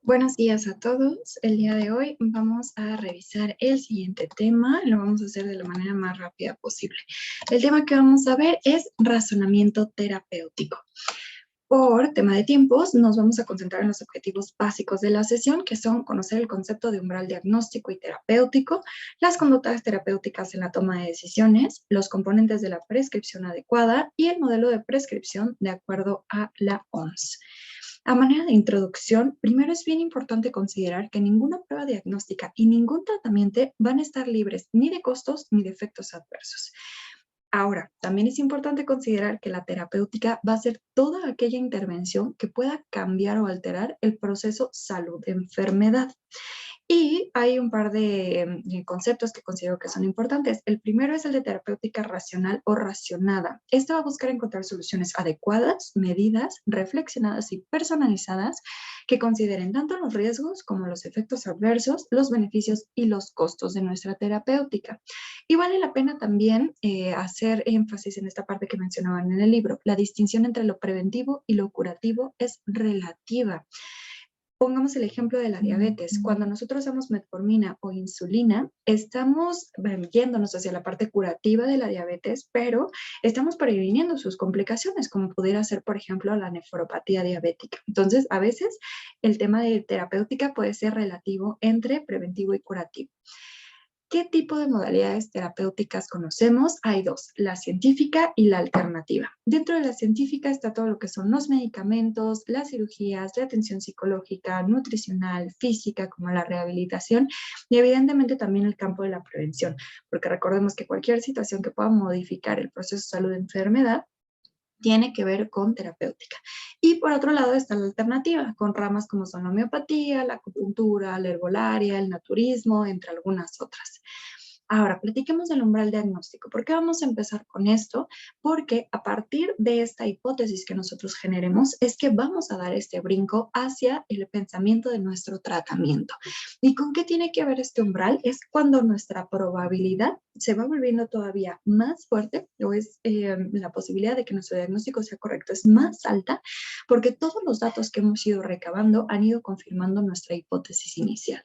Buenos días a todos. El día de hoy vamos a revisar el siguiente tema. Lo vamos a hacer de la manera más rápida posible. El tema que vamos a ver es razonamiento terapéutico. Por tema de tiempos, nos vamos a concentrar en los objetivos básicos de la sesión, que son conocer el concepto de umbral diagnóstico y terapéutico, las conductas terapéuticas en la toma de decisiones, los componentes de la prescripción adecuada y el modelo de prescripción de acuerdo a la OMS. A manera de introducción, primero es bien importante considerar que ninguna prueba diagnóstica y ningún tratamiento van a estar libres ni de costos ni de efectos adversos. Ahora, también es importante considerar que la terapéutica va a ser toda aquella intervención que pueda cambiar o alterar el proceso salud-enfermedad. Y hay un par de conceptos que considero que son importantes. El primero es el de terapéutica racional o racionada. Esto va a buscar encontrar soluciones adecuadas, medidas, reflexionadas y personalizadas que consideren tanto los riesgos como los efectos adversos, los beneficios y los costos de nuestra terapéutica. Y vale la pena también hacer énfasis en esta parte que mencionaban en el libro. La distinción entre lo preventivo y lo curativo es relativa. Pongamos el ejemplo de la diabetes. Cuando nosotros damos metformina o insulina, estamos yéndonos hacia la parte curativa de la diabetes, pero estamos previniendo sus complicaciones, como pudiera ser, por ejemplo, la nefropatía diabética. Entonces, a veces el tema de terapéutica puede ser relativo entre preventivo y curativo. ¿Qué tipo de modalidades terapéuticas conocemos? Hay dos, la científica y la alternativa. Dentro de la científica está todo lo que son los medicamentos, las cirugías, la atención psicológica, nutricional, física, como la rehabilitación y evidentemente también el campo de la prevención, porque recordemos que cualquier situación que pueda modificar el proceso de salud-enfermedad tiene que ver con terapéutica. Y por otro lado está la alternativa, con ramas como son la homeopatía, la acupuntura, la herbolaria, el naturismo, entre algunas otras. Ahora, platiquemos del umbral diagnóstico. ¿Por qué vamos a empezar con esto? Porque a partir de esta hipótesis que nosotros generemos es que vamos a dar este brinco hacia el pensamiento de nuestro tratamiento. ¿Y con qué tiene que ver este umbral? Es cuando nuestra probabilidad se va volviendo todavía más fuerte o es la posibilidad de que nuestro diagnóstico sea correcto es más alta porque todos los datos que hemos ido recabando han ido confirmando nuestra hipótesis inicial.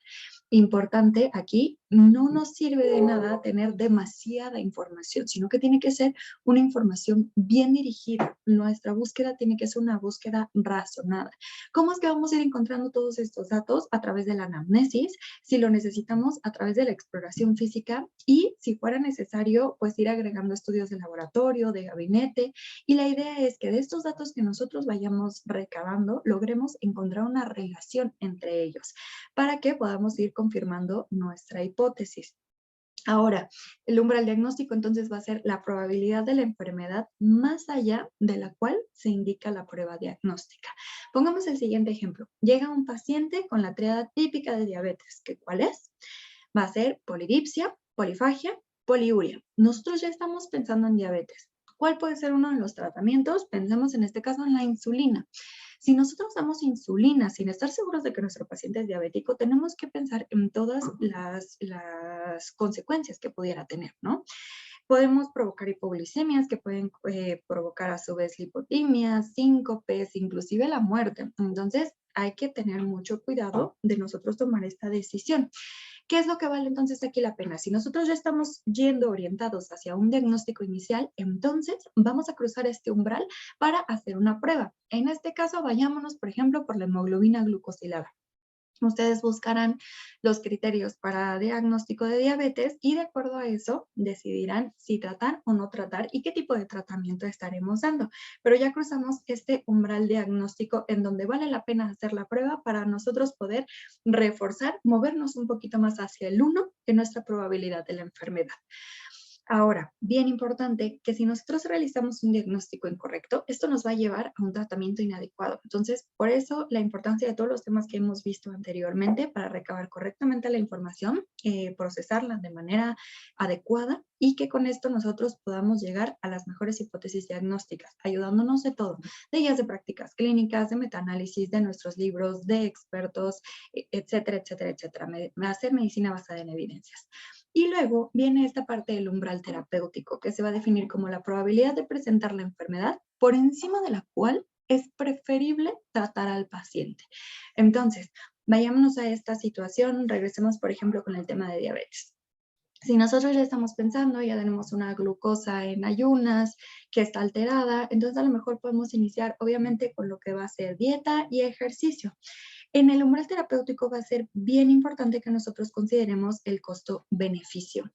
Importante aquí, no nos sirve de nada tener demasiada información, sino que tiene que ser una información bien dirigida. Nuestra búsqueda tiene que ser una búsqueda razonada. ¿Cómo es que vamos a ir encontrando todos estos datos? A través de la anamnesis, si lo necesitamos, a través de la exploración física y, si fuera necesario, pues ir agregando estudios de laboratorio, de gabinete. Y la idea es que de estos datos que nosotros vayamos recabando, logremos encontrar una relación entre ellos para que podamos ir confirmando nuestra hipótesis. Ahora, el umbral diagnóstico entonces va a ser la probabilidad de la enfermedad más allá de la cual se indica la prueba diagnóstica. Pongamos el siguiente ejemplo. Llega un paciente con la triada típica de diabetes, que ¿cuál es? Va a ser polidipsia, polifagia, poliuria. Nosotros ya estamos pensando en diabetes. ¿Cuál puede ser uno de los tratamientos? Pensemos en este caso en la insulina. Si nosotros damos insulina sin estar seguros de que nuestro paciente es diabético, tenemos que pensar en todas las consecuencias que pudiera tener, ¿no? Podemos provocar hipoglicemias que pueden provocar a su vez lipotimias, síncopes, inclusive la muerte. Entonces, hay que tener mucho cuidado de nosotros tomar esta decisión. ¿Qué es lo que vale entonces aquí la pena? Si nosotros ya estamos yendo orientados hacia un diagnóstico inicial, entonces vamos a cruzar este umbral para hacer una prueba. En este caso, vayámonos, por ejemplo, por la hemoglobina glucosilada. Ustedes buscarán los criterios para diagnóstico de diabetes y de acuerdo a eso decidirán si tratar o no tratar y qué tipo de tratamiento estaremos dando. Pero ya cruzamos este umbral diagnóstico en donde vale la pena hacer la prueba para nosotros poder reforzar, movernos un poquito más hacia el 1 en nuestra probabilidad de la enfermedad. Ahora, bien importante que si nosotros realizamos un diagnóstico incorrecto, esto nos va a llevar a un tratamiento inadecuado. Entonces, por eso la importancia de todos los temas que hemos visto anteriormente para recabar correctamente la información, procesarla de manera adecuada y que con esto nosotros podamos llegar a las mejores hipótesis diagnósticas, ayudándonos de todo, de guías de prácticas clínicas, de metaanálisis, de nuestros libros, de expertos, etcétera, etcétera, etcétera. Hacer medicina basada en evidencias. Y luego viene esta parte del umbral terapéutico, que se va a definir como la probabilidad de presentar la enfermedad por encima de la cual es preferible tratar al paciente. Entonces, Vayámonos a esta situación, regresemos por ejemplo con el tema de diabetes. Si nosotros ya estamos pensando, ya tenemos una glucosa en ayunas que está alterada, entonces a lo mejor podemos iniciar obviamente con lo que va a ser dieta y ejercicio. En el umbral terapéutico va a ser bien importante que nosotros consideremos el costo-beneficio.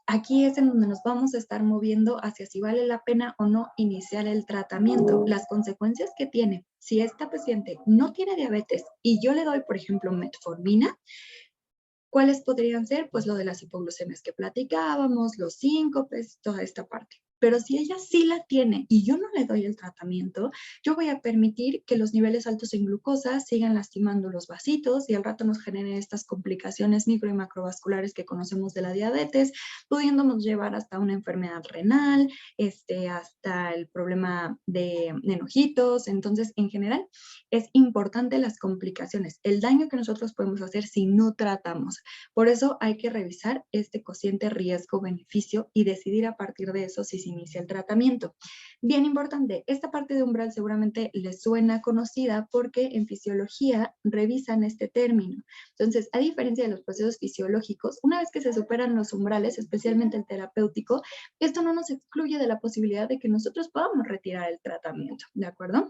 Aquí es en donde nos vamos a estar moviendo hacia si vale la pena o no iniciar el tratamiento. Las consecuencias que tiene si esta paciente no tiene diabetes y yo le doy, por ejemplo, metformina, ¿cuáles podrían ser? Pues lo de las hipoglucemias que platicábamos, los síncopes, toda esta parte. Pero si ella sí la tiene y yo no le doy el tratamiento, yo voy a permitir que los niveles altos en glucosa sigan lastimando los vasitos y al rato nos generen estas complicaciones micro y macrovasculares que conocemos de la diabetes, pudiéndonos llevar hasta una enfermedad renal, hasta el problema de enojitos. Entonces, en general, es importante las complicaciones, el daño que nosotros podemos hacer si no tratamos. Por eso hay que revisar este cociente riesgo-beneficio y decidir a partir de eso si se inicia el tratamiento. Bien importante, esta parte de umbral seguramente les suena conocida porque en fisiología revisan este término. Entonces, a diferencia de los procesos fisiológicos, una vez que se superan los umbrales, especialmente el terapéutico, esto no nos excluye de la posibilidad de que nosotros podamos retirar el tratamiento, ¿de acuerdo?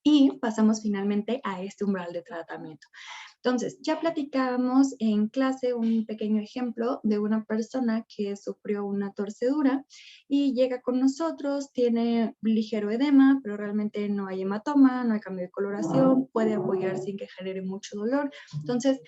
Y pasamos finalmente a este umbral de tratamiento. Entonces, ya platicábamos en clase un pequeño ejemplo de una persona que sufrió una torcedura y llega con nosotros, tiene ligero edema, pero realmente no hay hematoma, no hay cambio de coloración, puede apoyar sin que genere mucho dolor. Entonces,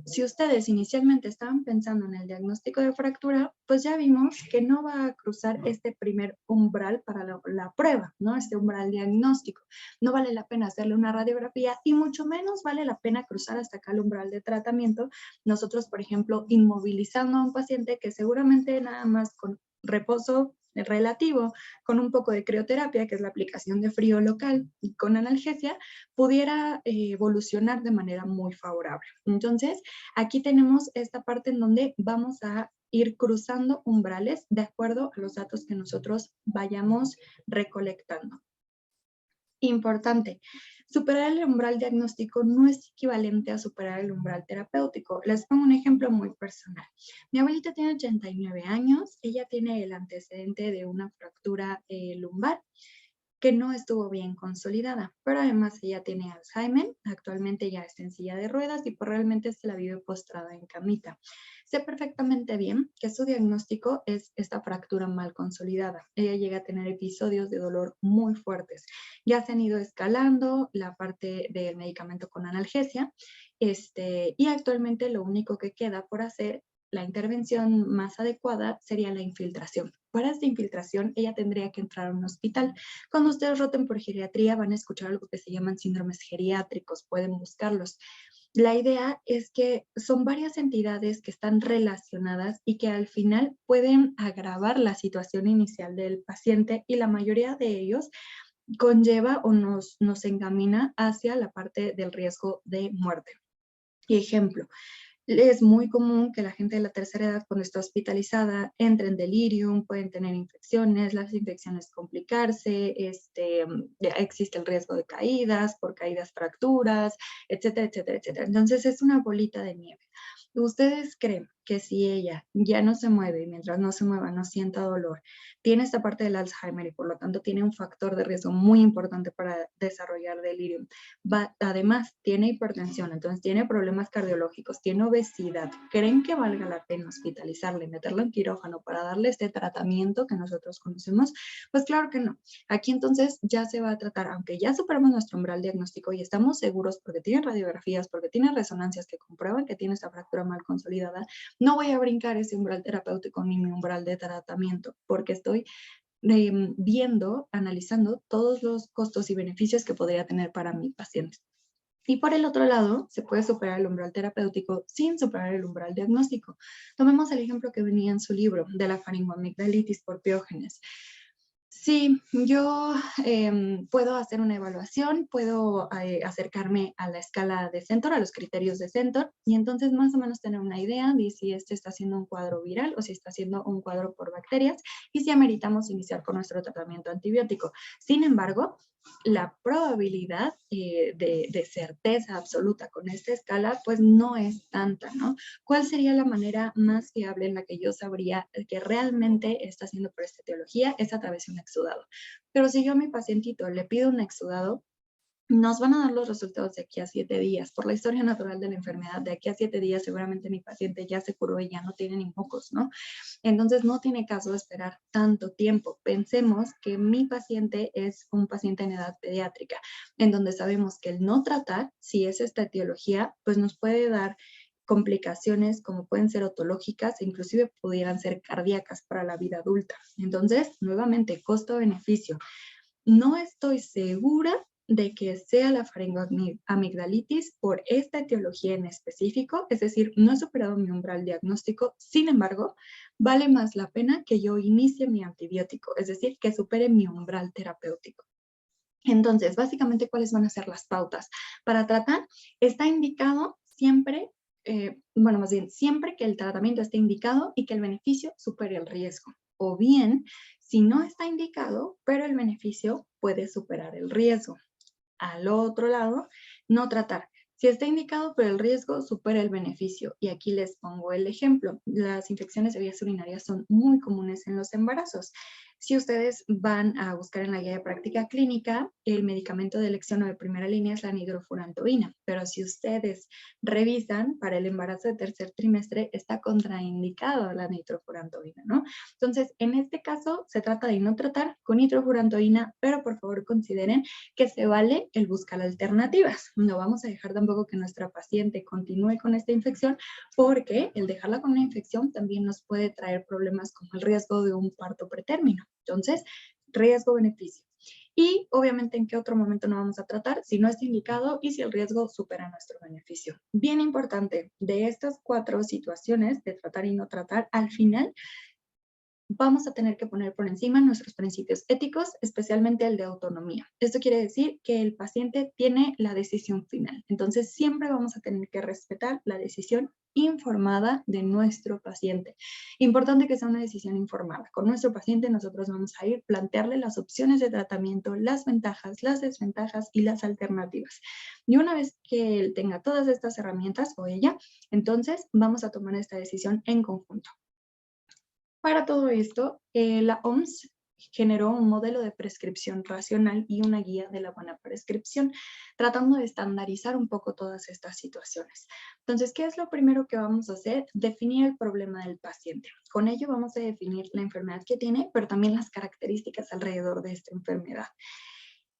si ustedes inicialmente estaban pensando en el diagnóstico de fractura, pues ya vimos que no va a cruzar este primer umbral para la prueba, ¿no? Este umbral diagnóstico. No vale la pena hacerle una radiografía y mucho menos vale la pena cruzar hasta acá el umbral de tratamiento. Nosotros, por ejemplo, inmovilizando a un paciente que seguramente nada más con reposo relativo, con un poco de crioterapia, que es la aplicación de frío local, y con analgesia, pudiera evolucionar de manera muy favorable. Entonces, aquí tenemos esta parte en donde vamos a ir cruzando umbrales de acuerdo a los datos que nosotros vayamos recolectando. Importante, superar el umbral diagnóstico no es equivalente a superar el umbral terapéutico. Les pongo un ejemplo muy personal. Mi abuelita tiene 89 años, ella tiene el antecedente de una fractura lumbar que no estuvo bien consolidada, pero además ella tiene Alzheimer, actualmente ya está en silla de ruedas y pues realmente se la vive postrada en camita. Sé perfectamente bien que su diagnóstico es esta fractura mal consolidada. Ella llega a tener episodios de dolor muy fuertes. Ya se han ido escalando la parte del medicamento con analgesia, y actualmente lo único que queda por hacer, la intervención más adecuada sería la infiltración. Para esta infiltración, ella tendría que entrar a un hospital. Cuando ustedes roten por geriatría, van a escuchar algo que se llaman síndromes geriátricos, pueden buscarlos. La idea es que son varias entidades que están relacionadas y que al final pueden agravar la situación inicial del paciente y la mayoría de ellos conlleva o nos encamina hacia la parte del riesgo de muerte. Ejemplo, es muy común que la gente de la tercera edad, cuando está hospitalizada, entre en delirium, pueden tener infecciones, las infecciones complicarse, existe el riesgo de caídas, por caídas fracturas, etcétera, etcétera, etcétera. Entonces es una bolita de nieve. ¿Ustedes creen que si ella ya no se mueve y mientras no se mueva no sienta dolor, tiene esta parte del Alzheimer y por lo tanto tiene un factor de riesgo muy importante para desarrollar delirium? Además, tiene hipertensión, entonces tiene problemas cardiológicos, tiene obesidad. ¿Creen que valga la pena hospitalizarle, meterlo en quirófano para darle este tratamiento que nosotros conocemos? Pues claro que no. Aquí entonces ya se va a tratar, aunque ya superamos nuestro umbral diagnóstico y estamos seguros porque tiene radiografías, porque tiene resonancias que comprueban que tiene esta fractura mal consolidada, no voy a brincar ese umbral terapéutico ni mi umbral de tratamiento porque estoy viendo, analizando todos los costos y beneficios que podría tener para mi paciente. Y por el otro lado, se puede superar el umbral terapéutico sin superar el umbral diagnóstico. Tomemos el ejemplo que venía en su libro de la faringoamigdalitis por piógenes. Sí, yo puedo hacer una evaluación, puedo acercarme a la escala de Centor, a los criterios de Centor, y entonces más o menos tener una idea de si este está siendo un cuadro viral o si está siendo un cuadro por bacterias y si ameritamos iniciar con nuestro tratamiento antibiótico. Sin embargo, la probabilidad de certeza absoluta con esta escala, pues no es tanta, ¿no? ¿Cuál sería la manera más fiable en la que yo sabría que realmente está haciendo por esta etiología? Es a través de un exudado. Pero si yo a mi pacientito le pido un exudado, nos van a dar los resultados de aquí a 7 días. Por la historia natural de la enfermedad, de aquí a 7 días seguramente mi paciente ya se curó y ya no tiene ni mocos, ¿no? Entonces no tiene caso esperar tanto tiempo. Pensemos que mi paciente es un paciente en edad pediátrica, en donde sabemos que el no tratar, si es esta etiología, pues nos puede dar complicaciones como pueden ser otológicas e inclusive pudieran ser cardíacas para la vida adulta. Entonces, nuevamente, costo-beneficio. No estoy segura de que sea la faringoamigdalitis por esta etiología en específico, es decir, no he superado mi umbral diagnóstico, sin embargo, vale más la pena que yo inicie mi antibiótico, es decir, que supere mi umbral terapéutico. Entonces, básicamente, ¿cuáles van a ser las pautas? Para tratar, está indicado siempre, más bien, siempre que el tratamiento esté indicado y que el beneficio supere el riesgo. O bien, si no está indicado, pero el beneficio puede superar el riesgo. Al otro lado, no tratar. Si está indicado, pero el riesgo supera el beneficio. Y aquí les pongo el ejemplo. Las infecciones de vías urinarias son muy comunes en los embarazos. Si ustedes van a buscar en la guía de práctica clínica, el medicamento de elección o de primera línea es la nidrofurantoína. Pero si ustedes revisan, para el embarazo de tercer trimestre está contraindicado la nitrofurantoína, ¿no? Entonces, en este caso, se trata de no tratar con nitrofurantoína, pero por favor consideren que se vale el buscar alternativas. No vamos a dejar tampoco que nuestra paciente continúe con esta infección, porque el dejarla con una infección también nos puede traer problemas como el riesgo de un parto pretérmino. Entonces, riesgo-beneficio. Y obviamente en qué otro momento no vamos a tratar si no está indicado y si el riesgo supera nuestro beneficio. Bien importante, de estas 4 situaciones de tratar y no tratar, al final vamos a tener que poner por encima nuestros principios éticos, especialmente el de autonomía. Esto quiere decir que el paciente tiene la decisión final. Entonces, siempre vamos a tener que respetar la decisión informada de nuestro paciente. Importante que sea una decisión informada. Con nuestro paciente nosotros vamos a ir plantearle las opciones de tratamiento, las ventajas, las desventajas y las alternativas. Y una vez que él tenga todas estas herramientas o ella, entonces vamos a tomar esta decisión en conjunto. Para todo esto, la OMS generó un modelo de prescripción racional y una guía de la buena prescripción, tratando de estandarizar un poco todas estas situaciones. Entonces, ¿qué es lo primero que vamos a hacer? Definir el problema del paciente. Con ello vamos a definir la enfermedad que tiene, pero también las características alrededor de esta enfermedad.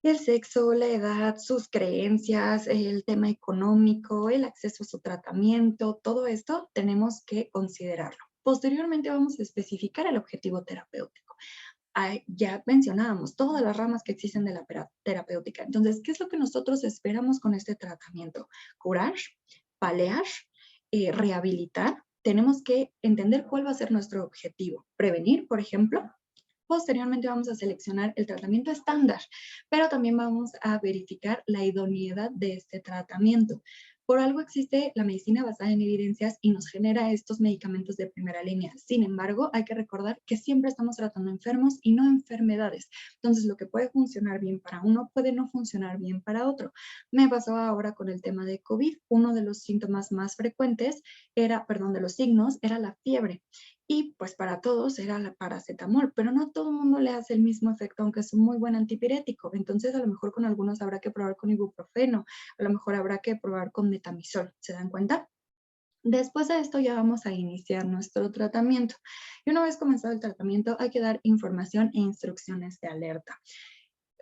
El sexo, la edad, sus creencias, el tema económico, el acceso a su tratamiento, todo esto tenemos que considerarlo. Posteriormente vamos a especificar el objetivo terapéutico. Ya mencionábamos todas las ramas que existen de la terapéutica. Entonces, ¿qué es lo que nosotros esperamos con este tratamiento? Curar, paliar, rehabilitar. Tenemos que entender cuál va a ser nuestro objetivo. Prevenir, por ejemplo. Posteriormente vamos a seleccionar el tratamiento estándar, pero también vamos a verificar la idoneidad de este tratamiento. Por algo existe la medicina basada en evidencias y nos genera estos medicamentos de primera línea. Sin embargo, hay que recordar que siempre estamos tratando enfermos y no enfermedades. Entonces, lo que puede funcionar bien para uno puede no funcionar bien para otro. Me pasó ahora con el tema de COVID. Uno de los síntomas más frecuentes de los signos, era la fiebre. Y pues para todos era la paracetamol, pero no todo el mundo le hace el mismo efecto, aunque es un muy buen antipirético. Entonces, a lo mejor con algunos habrá que probar con ibuprofeno, a lo mejor habrá que probar con metamizol. ¿Se dan cuenta? Después de esto ya vamos a iniciar nuestro tratamiento. Y una vez comenzado el tratamiento, hay que dar información e instrucciones de alerta.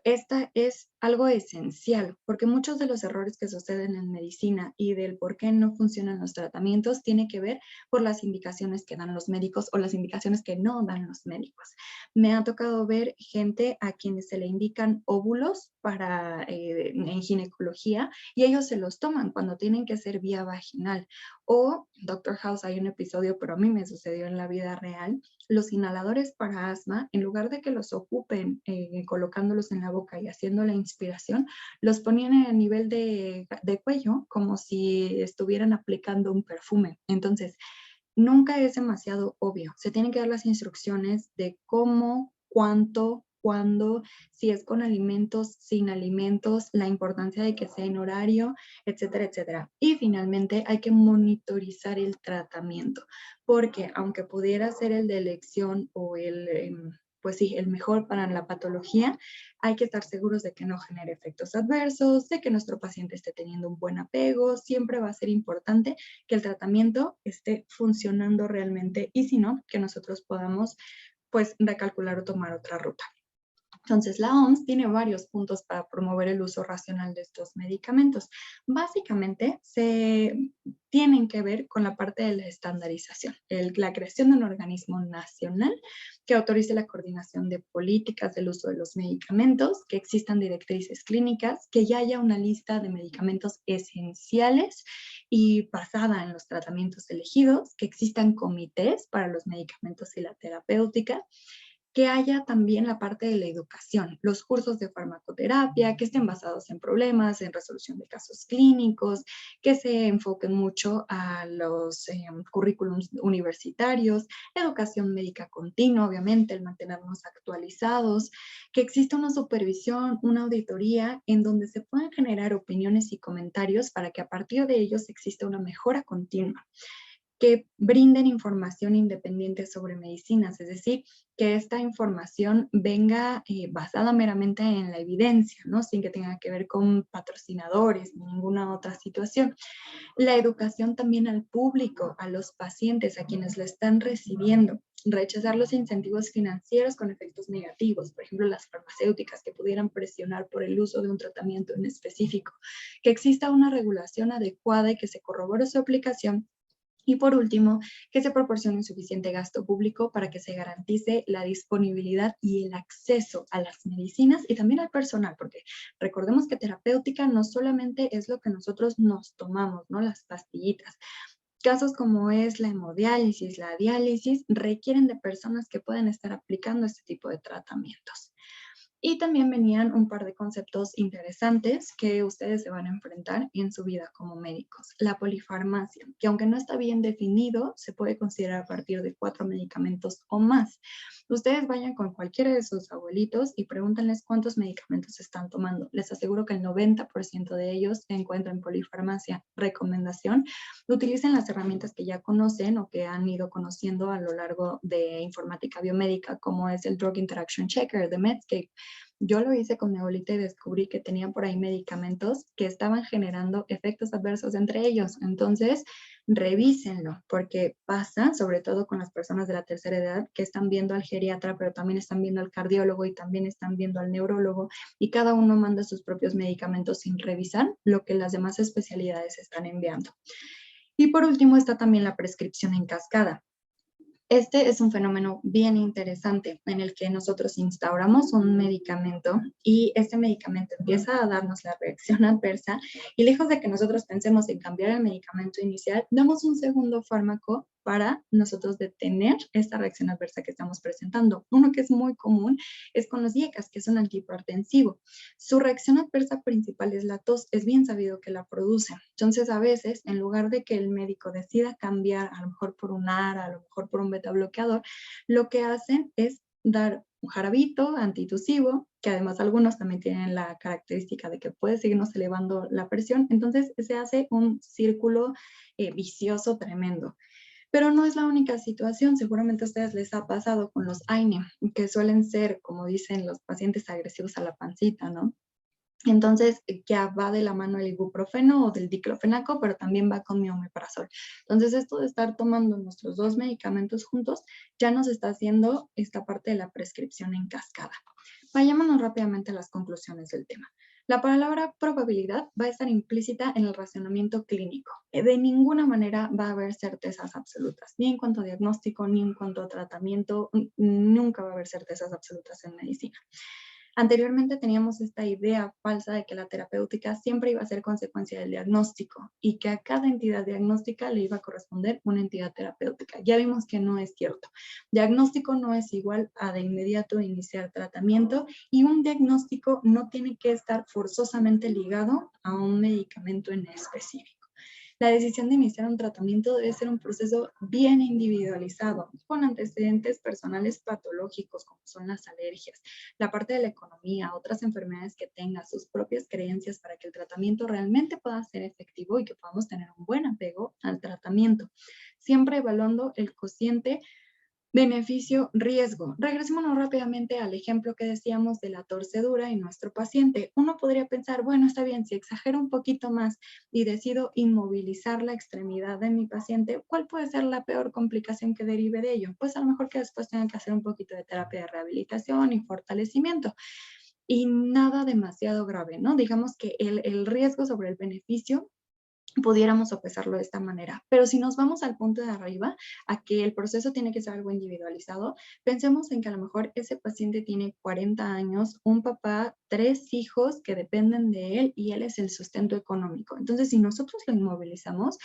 Esta es algo esencial, porque muchos de los errores que suceden en medicina y del por qué no funcionan los tratamientos tiene que ver por las indicaciones que dan los médicos o las indicaciones que no dan los médicos. Me ha tocado ver gente a quienes se le indican óvulos en ginecología y ellos se los toman cuando tienen que ser vía vaginal. O, Doctor House, hay un episodio, pero a mí me sucedió en la vida real, los inhaladores para asma, en lugar de que los ocupen colocándolos en la boca y haciendo la inspiración, los ponían a nivel de cuello como si estuvieran aplicando un perfume. Entonces, nunca es demasiado obvio. Se tienen que dar las instrucciones de cómo, cuánto, cuándo, si es con alimentos, sin alimentos, la importancia de que sea en horario, etcétera, etcétera. Y finalmente hay que monitorizar el tratamiento, porque aunque pudiera ser el de elección o pues sí, el mejor para la patología, hay que estar seguros de que no genere efectos adversos, de que nuestro paciente esté teniendo un buen apego. Siempre va a ser importante que el tratamiento esté funcionando realmente y si no, que nosotros podamos pues recalcular o tomar otra ruta. Entonces, la OMS tiene varios puntos para promover el uso racional de estos medicamentos. Básicamente, se tienen que ver con la parte de la estandarización, la creación de un organismo nacional que autorice la coordinación de políticas del uso de los medicamentos, que existan directrices clínicas, que ya haya una lista de medicamentos esenciales y basada en los tratamientos elegidos, que existan comités para los medicamentos y la terapéutica, que haya también la parte de la educación, los cursos de farmacoterapia, que estén basados en problemas, en resolución de casos clínicos, que se enfoquen mucho a los currículums universitarios, educación médica continua, obviamente, el mantenernos actualizados, que exista una supervisión, una auditoría en donde se puedan generar opiniones y comentarios para que a partir de ellos exista una mejora continua, que brinden información independiente sobre medicinas, es decir, que esta información venga basada meramente en la evidencia, ¿no? Sin que tenga que ver con patrocinadores ni ninguna otra situación. La educación también al público, a los pacientes, a quienes lo están recibiendo. Rechazar los incentivos financieros con efectos negativos, por ejemplo, las farmacéuticas que pudieran presionar por el uso de un tratamiento en específico. Que exista una regulación adecuada y que se corrobore su aplicación. Y por último, que se proporcione suficiente gasto público para que se garantice la disponibilidad y el acceso a las medicinas y también al personal, porque recordemos que terapéutica no solamente es lo que nosotros nos tomamos, ¿no? Las pastillitas. Casos como es la hemodiálisis, la diálisis, requieren de personas que pueden estar aplicando este tipo de tratamientos. Y también venían un par de conceptos interesantes que ustedes se van a enfrentar en su vida como médicos. La polifarmacia, que aunque no está bien definido, se puede considerar a partir de 4 medicamentos o más. Ustedes vayan con cualquiera de sus abuelitos y pregúntenles cuántos medicamentos están tomando. Les aseguro que el 90% de ellos se encuentran en polifarmacia. Recomendación: utilicen las herramientas que ya conocen o que han ido conociendo a lo largo de informática biomédica, como es el Drug Interaction Checker de Medscape. Yo lo hice con mi abuelita y descubrí que tenía por ahí medicamentos que estaban generando efectos adversos entre ellos. Entonces, revísenlo, porque pasa, sobre todo con las personas de la tercera edad, que están viendo al geriatra, pero también están viendo al cardiólogo y también están viendo al neurólogo, y cada uno manda sus propios medicamentos sin revisar lo que las demás especialidades están enviando. Y por último está también la prescripción en cascada. Este es un fenómeno bien interesante en el que nosotros instauramos un medicamento y este medicamento empieza a darnos la reacción adversa y lejos de que nosotros pensemos en cambiar el medicamento inicial, damos un segundo fármaco para nosotros detener esta reacción adversa que estamos presentando. Uno que es muy común es con los IECAS, que es un antihipertensivo. Su reacción adversa principal es la tos, es bien sabido que la produce. Entonces, a veces, en lugar de que el médico decida cambiar, a lo mejor por un ARA, a lo mejor por un beta bloqueador, lo que hacen es dar un jarabito antitusivo, que además algunos también tienen la característica de que puede seguirnos elevando la presión. Entonces, se hace un círculo vicioso tremendo. Pero no es la única situación, seguramente a ustedes les ha pasado con los AINE, que suelen ser, como dicen los pacientes, agresivos a la pancita, ¿no? Entonces, ya va de la mano el ibuprofeno o del diclofenaco, pero también va con mi omeprazol. Entonces, esto de estar tomando nuestros 2 medicamentos juntos ya nos está haciendo esta parte de la prescripción en cascada. Vayámonos rápidamente a las conclusiones del tema. La palabra probabilidad va a estar implícita en el razonamiento clínico. De ninguna manera va a haber certezas absolutas, ni en cuanto a diagnóstico, ni en cuanto a tratamiento, nunca va a haber certezas absolutas en medicina. Anteriormente teníamos esta idea falsa de que la terapéutica siempre iba a ser consecuencia del diagnóstico y que a cada entidad diagnóstica le iba a corresponder una entidad terapéutica. Ya vimos que no es cierto. Diagnóstico no es igual a de inmediato iniciar tratamiento y un diagnóstico no tiene que estar forzosamente ligado a un medicamento en específico. La decisión de iniciar un tratamiento debe ser un proceso bien individualizado, con antecedentes personales patológicos como son las alergias, la parte de la economía, otras enfermedades que tenga, sus propias creencias para que el tratamiento realmente pueda ser efectivo y que podamos tener un buen apego al tratamiento. Siempre evaluando el cociente beneficio-riesgo. Regresémonos rápidamente al ejemplo que decíamos de la torcedura en nuestro paciente. Uno podría pensar, bueno, está bien, si exagero un poquito más y decido inmovilizar la extremidad de mi paciente, ¿cuál puede ser la peor complicación que derive de ello? Pues a lo mejor que después tengan que hacer un poquito de terapia de rehabilitación y fortalecimiento. Y nada demasiado grave, ¿no? Digamos que el riesgo sobre el beneficio pudiéramos sopesarlo de esta manera. Pero si nos vamos al punto de arriba, a que el proceso tiene que ser algo individualizado, pensemos en que a lo mejor ese paciente tiene 40 años, un papá, 3 hijos que dependen de él y él es el sustento económico. Entonces, si nosotros lo inmovilizamos,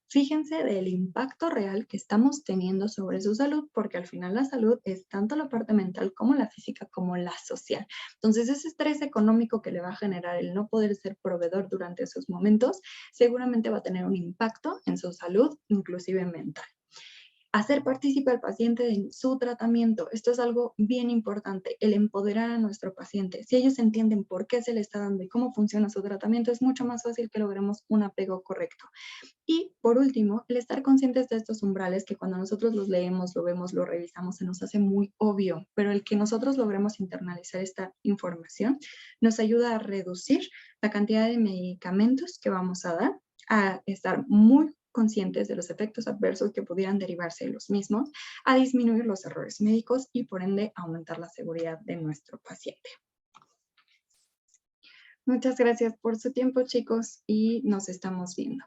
fíjense del impacto real que estamos teniendo sobre su salud, porque al final la salud es tanto la parte mental como la física como la social. Entonces, ese estrés económico que le va a generar el no poder ser proveedor durante esos momentos, seguramente va a tener un impacto en su salud, inclusive mental. Hacer partícipe al paciente en su tratamiento. Esto es algo bien importante, el empoderar a nuestro paciente. Si ellos entienden por qué se le está dando y cómo funciona su tratamiento, es mucho más fácil que logremos un apego correcto. Y por último, el estar conscientes de estos umbrales que cuando nosotros los leemos, lo vemos, lo revisamos, se nos hace muy obvio, pero el que nosotros logremos internalizar esta información nos ayuda a reducir la cantidad de medicamentos que vamos a dar, a estar muy conscientes de los efectos adversos que pudieran derivarse de los mismos, a disminuir los errores médicos y por ende aumentar la seguridad de nuestro paciente. Muchas gracias por su tiempo, chicos, y nos estamos viendo.